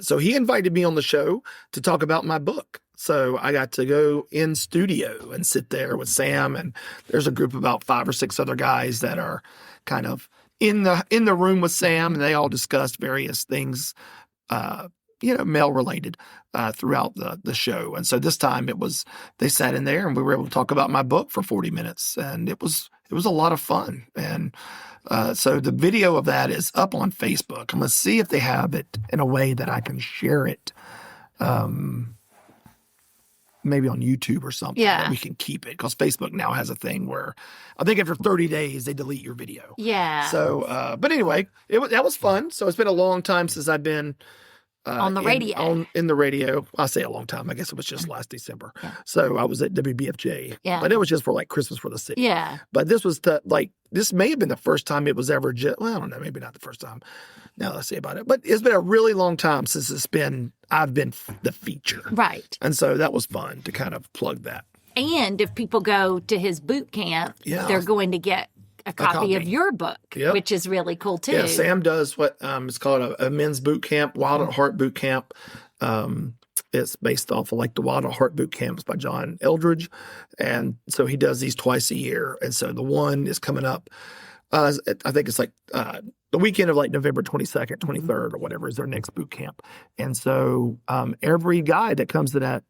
So he invited me on the show to talk about my book. So I got to go in studio and sit there with Sam, and there's a group of about 5 or 6 other guys that are kind of in the room with Sam, and they all discussed various things, male related, throughout the show. And so this time they sat in there and we were able to talk about my book for 40 minutes, and it was a lot of fun. And so the video of that is up on Facebook. I'm going to see if they have it in a way that I can share it. Maybe on YouTube or something. Yeah. We can keep it, because Facebook now has a thing where I think after 30 days they delete your video. Yeah. So, but anyway, that was fun. So it's been a long time since I've been on the radio. In the radio. I say a long time. I guess it was just last December. Yeah. So I was at WBFJ. Yeah. But it was just for like Christmas for the City. Yeah. But this was this may have been the first time it was ever I don't know, maybe not the first time. Now that I say about it. But it's been a really long time since I've been the feature. Right. And so that was fun to kind of plug that. And if people go to his boot camp, they're going to get a copy of your book, which is really cool too. Yeah, Sam does what is called a men's boot camp, Wild at Heart boot camp. It's based off of like the Wild at Heart boot camps by John Eldridge. And so he does these twice a year. And so the one is coming up, I think it's like the weekend of like November 22nd, 23rd or whatever is their next boot camp. And so every guy that comes to that,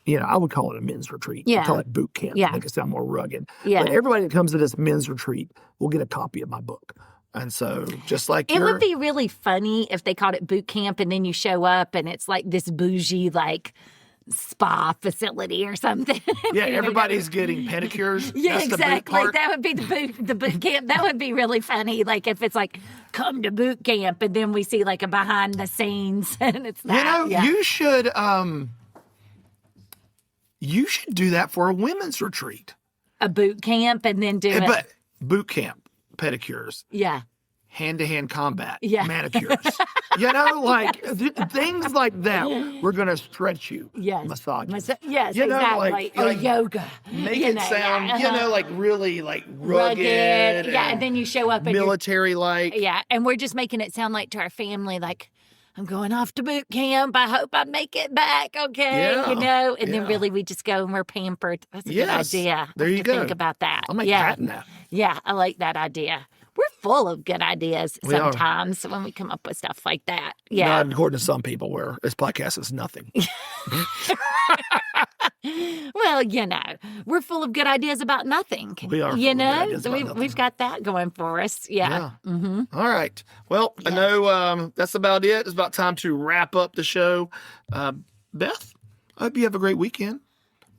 I would call it a men's retreat. Yeah. I call it boot camp. Yeah. I make it sound more rugged. Yeah. But everybody that comes to this men's retreat will get a copy of my book. And so just like it would be really funny if they called it boot camp and then you show up and it's like this bougie, like spa facility or something. Yeah, everybody's getting pedicures. Yeah, That's exactly. The boot part. That would be the boot camp. That would be really funny. Like if it's like, come to boot camp, and then we see like a behind the scenes, and it's that. You should do that for a women's retreat. A boot camp, and then do it. But boot camp, pedicures. Yeah. Hand-to-hand combat, yeah. manicures. Things like that. We're going to stretch you. Yes. Massage. Yes, exactly. Or yoga. Make it sound, like really like rugged. Yeah, and then you show up. Military-like. Yeah, and we're just making it sound like to our family, like, I'm going off to boot camp. I hope I make it back, okay? Yeah. And then really we just go and we're pampered. That's a good idea. There you go. Think about that. I'll make patent that. Yeah, I like that idea. We're full of good ideas sometimes when we come up with stuff like that. Yeah. Not according to some people where this podcast is nothing. Well, we're full of good ideas about nothing. We are. We've got that going for us. Yeah. Mm-hmm. All right. Well, I know that's about it. It's about time to wrap up the show. Beth, I hope you have a great weekend.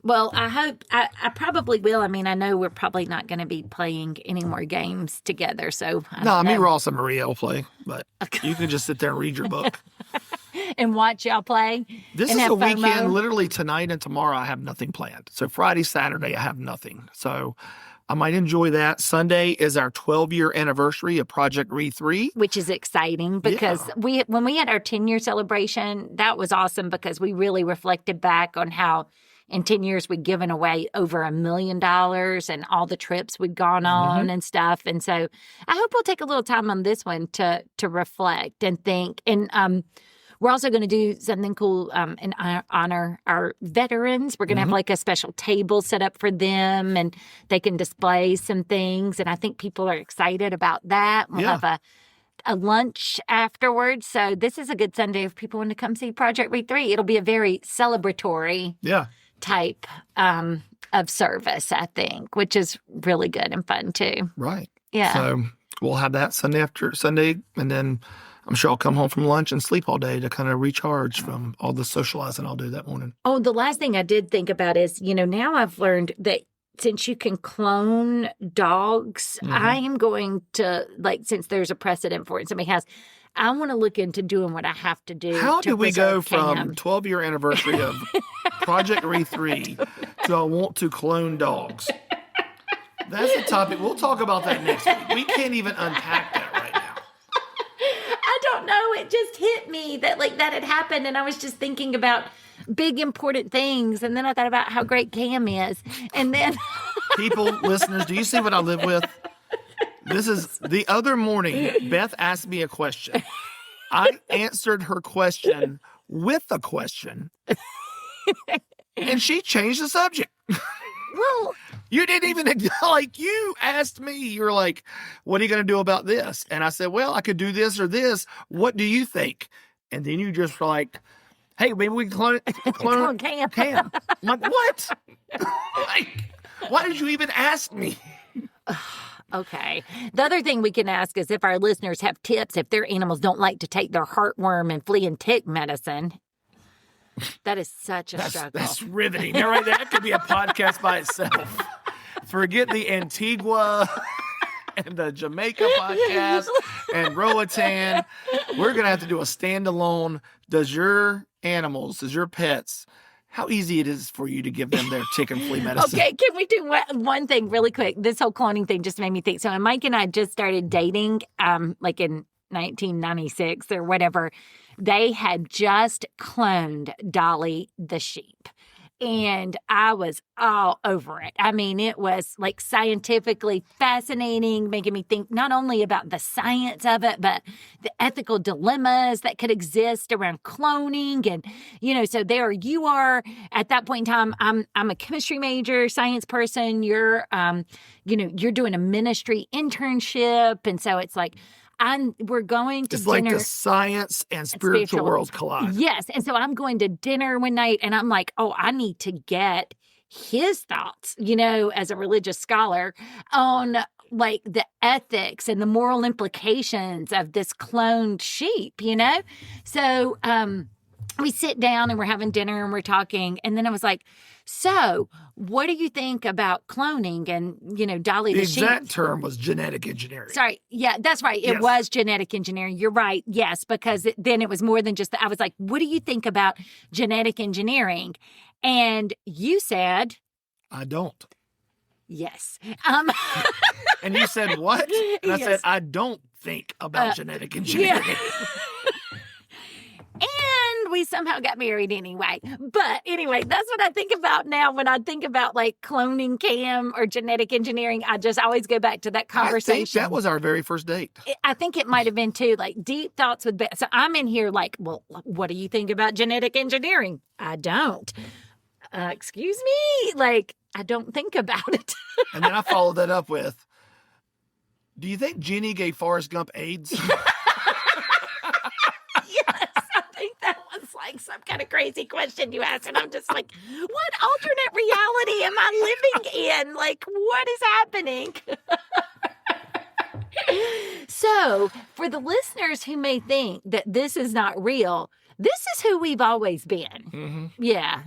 Well, I hope I probably will. I mean, I know we're probably not going to be playing any more games together. So me, Ross, and Maria will play, but you can just sit there and read your book and watch y'all play. This is a weekend. Literally tonight and tomorrow, I have nothing planned. So Friday, Saturday, I have nothing. So I might enjoy that. Sunday is our 12-year anniversary of Project Re 3. Which is exciting because when we had our 10-year celebration, that was awesome because we really reflected back on how in 10 years we'd given away over $1 million and all the trips we'd gone on and stuff. And so I hope we'll take a little time on this one to reflect and think. And we're also going to do something cool and honor our veterans. We're going to have like a special table set up for them and they can display some things. And I think people are excited about that. We'll have a lunch afterwards. So this is a good Sunday if people want to come see Project Read 3. It'll be a very celebratory type of service, I think, which is really good and fun too. Right. Yeah. So we'll have that Sunday after Sunday, and then I'm sure I'll come home from lunch and sleep all day to kind of recharge from all the socializing I'll do that morning. Oh, the last thing I did think about is, now I've learned that since you can clone dogs, I am going to, since there's a precedent for it, somebody has, I want to look into doing what I have to do. How do we go from Cam. 12-year anniversary of Project Read 3 to I want to clone dogs? That's a topic. We'll talk about that next week. We can't even unpack that right now. I don't know. It just hit me that that had happened, and I was just thinking about big important things, and then I thought about how great Cam is, and then people, listeners, do you see what I live with? This is the other morning. Beth asked me a question. I answered her question with a question, and she changed the subject. Well, you didn't even, you asked me, you're like, what are you going to do about this? And I said, well, I could do this or this. What do you think? And then you just were like, hey, maybe we can clone Cam. Cam. I'm like, what? Why did you even ask me? Okay. The other thing we can ask is if our listeners have tips if their animals don't like to take their heartworm and flea and tick medicine. That is such a struggle. That's riveting. Right, that could be a podcast by itself. Forget the Antigua and the Jamaica podcast and Roatan. We're going to have to do a standalone. Does your pets, how easy it is for you to give them their tick and flea medicine? Okay, can we do one thing really quick? This whole cloning thing just made me think. So Mike and I just started dating in 1996 or whatever. They had just cloned Dolly the sheep. And I was all over it. I mean, it was scientifically fascinating, making me think not only about the science of it, but the ethical dilemmas that could exist around cloning. And, so there you are at that point in time. I'm a chemistry major, science person. You're doing a ministry internship. And so it's we're going to dinner. It's like the science and spiritual worlds collide. Yes. And so I'm going to dinner one night and I'm like, oh, I need to get his thoughts, as a religious scholar on the ethics and the moral implications of this cloned sheep, So we sit down and we're having dinner and we're talking. And then I was like, so what do you think about cloning and, Dolly the sheep? The exact term was genetic engineering. Sorry. Yeah, that's right. It was genetic engineering. You're right. Yes, because then it was more than just that. I was like, what do you think about genetic engineering? And you said, I don't. Yes. And you said what? And I Yes. said, I don't think about genetic engineering. Yeah. And we somehow got married anyway. But anyway, that's what I think about now when I think about cloning Cam or genetic engineering. I just always go back to that conversation. I think that was our very first date. I think it might have been too, deep thoughts with Beth. So I'm in here well, what do you think about genetic engineering? I don't. Excuse me? I don't think about it. And then I followed that up with, do you think Jenny gave Forrest Gump AIDS? Some kind of crazy question you asked, and I'm just like, what alternate reality am I living in? What is happening? So, for the listeners who may think that this is not real, this is who we've always been. Mm-hmm. Yeah,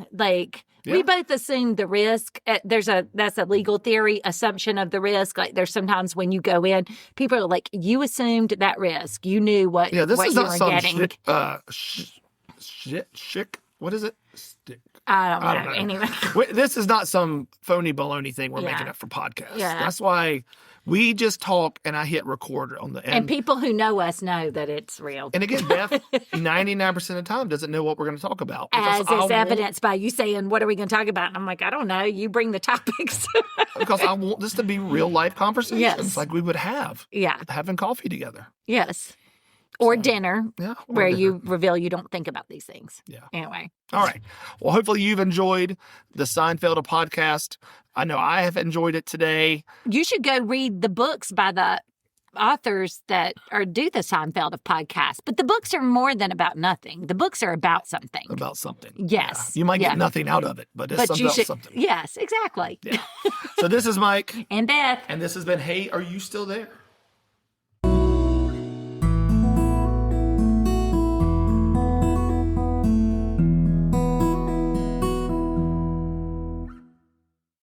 we both assume the risk. That's a legal theory, assumption of the risk. There's sometimes when you go in, people are like, you assumed that risk. You knew what, this what is you not were some getting. Shit. What is it? Stick. I don't know. Anyway. This is not some phony baloney thing we're making up for podcasts. Yeah. That's why we just talk and I hit record on the end. And people who know us know that it's real. And again, Beth, 99% of the time doesn't know what we're going to talk about. As is evidenced by you saying, what are we going to talk about? And I'm like, I don't know. You bring the topics. Because I want this to be real life conversations like we would have. Yeah. Having coffee together. Yes. Or dinner, where dinner. you reveal you don't think about these things. Yeah. Anyway. All right. Well, hopefully you've enjoyed the Seinfeld podcast. I know I have enjoyed it today. You should go read the books by the authors that do the Seinfeld of podcasts, but the books are more than about nothing. The books are about something. About something. Yes. Yeah. You might get nothing out of it, but it's but you about should, something. Yes, exactly. Yeah. So this is Mike. And Beth. And this has been Hey, Are You Still There?